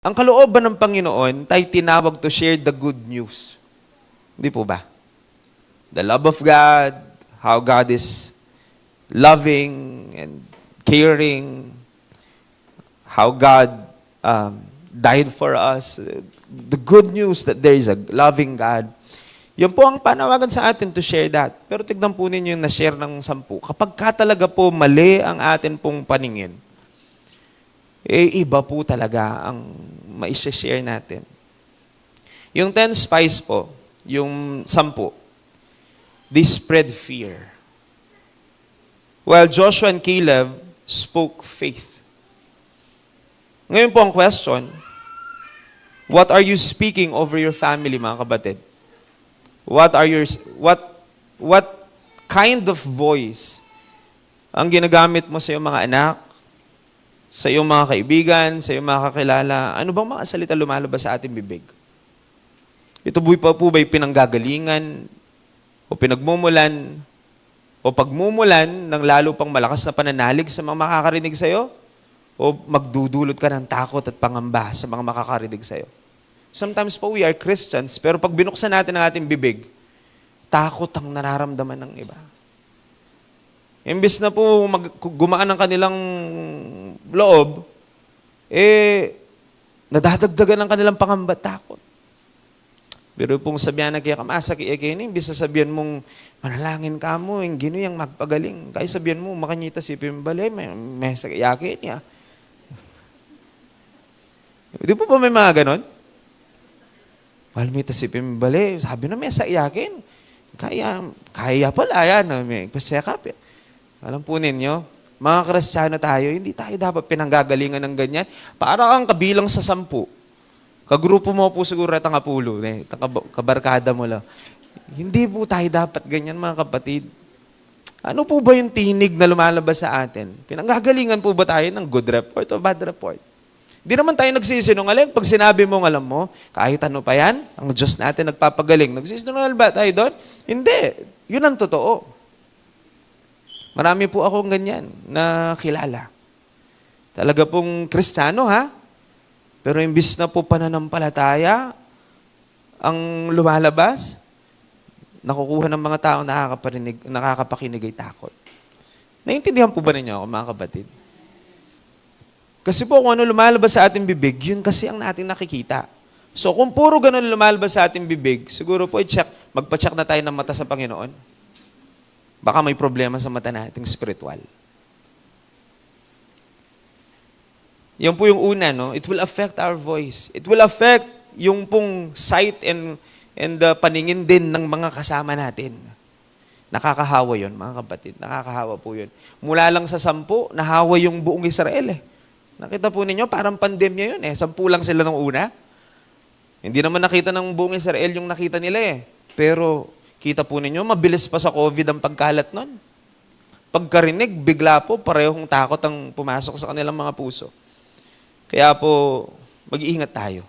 Ang kalooban ng Panginoon, tayo tinawag to share the good news. Hindi po ba? The love of God, how God is loving and caring, how God died for us, the good news that there is a loving God. Yun po ang panawagan sa atin to share that. Pero tignan po ninyo yung na-share ng 10. Kapag talaga po mali ang atin pong paningin, iba po talaga ang ma-share natin. Yung 10 spies po, yung 10, they spread fear. While Joshua and Caleb spoke faith. Ngayon po ang question, what are you speaking over your family, mga kabatid? What kind of voice ang ginagamit mo sa iyong mga anak, sa iyong mga kaibigan, sa iyong mga kakilala? Ano bang mga salita lumalabas sa ating bibig? Ito po ba'y pinanggagalingan o pinagmumulan o pagmumulan ng lalo pang malakas na pananalig sa mga makakarinig sa iyo? O magdudulot ka ng takot at pangamba sa mga makakarinig sa iyo? Sometimes po we are Christians, pero pag binuksan natin ang ating bibig, takot ang nararamdaman ng iba. Imbis na po gumaan ang kanilang loob, nadadagdagan ang kanilang pangamba at takot. Pero pong sabihan na kaya kamasa kaya imbis na sabihan mong manalangin ka mo, yung ginuyang magpagaling. Kaya sabihan mo, makanyita si Pimbale, may sakiyakin niya. Di po ba may mga ganon? Palmita si Pimbale, sabi na may sakiyakin. Kaya pala yan, may pasyakap. Alam po ninyo, mga Kristiyano tayo, hindi tayo dapat pinanggagalingan ng ganyan. Para kang kabilang sa 10. Kagrupo mo po siguro at ang apulo, kabarkada mo lang. Hindi po tayo dapat ganyan, mga kapatid. Ano po ba yung tinig na lumalabas sa atin? Pinanggagalingan po ba tayo ng good report o bad report? Hindi naman tayo nagsisinungaling. Pag sinabi mong alam mo, kahit ano pa yan, ang Diyos natin nagpapagaling. Nagsisinungaling ba tayo doon? Hindi. Yun ang totoo. Marami po akong ganyan na kilala. Talaga pong Kristiyano, ha? Pero imbis na po pananampalataya ang lumalabas, nakukuha ng mga tao nakakapakinig ay takot. Naiintindihan po ba ninyo ako, mga kapatid? Kasi po kung ano lumalabas sa ating bibig, yun kasi ang natin nakikita. So kung puro ganun lumalabas sa ating bibig, siguro po magpa-check na tayo ng mata sa Panginoon. Baka may problema sa mata nating spiritual. Yan po yung una, no? It will affect our voice. It will affect yung pong sight and the paningin din ng mga kasama natin. Nakakahawa yun, mga kapatid. Nakakahawa po yun. Mula lang sa 10, nahawa yung buong Israel Nakita po ninyo, parang pandemya yun 10 lang sila nung una. Hindi naman nakita ng buong Israel yung nakita nila Pero kita po ninyo, mabilis pa sa COVID ang pagkalat nun. Pagkarinig, bigla po, parehong takot ang pumasok sa kanilang mga puso. Kaya po, mag-iingat tayo.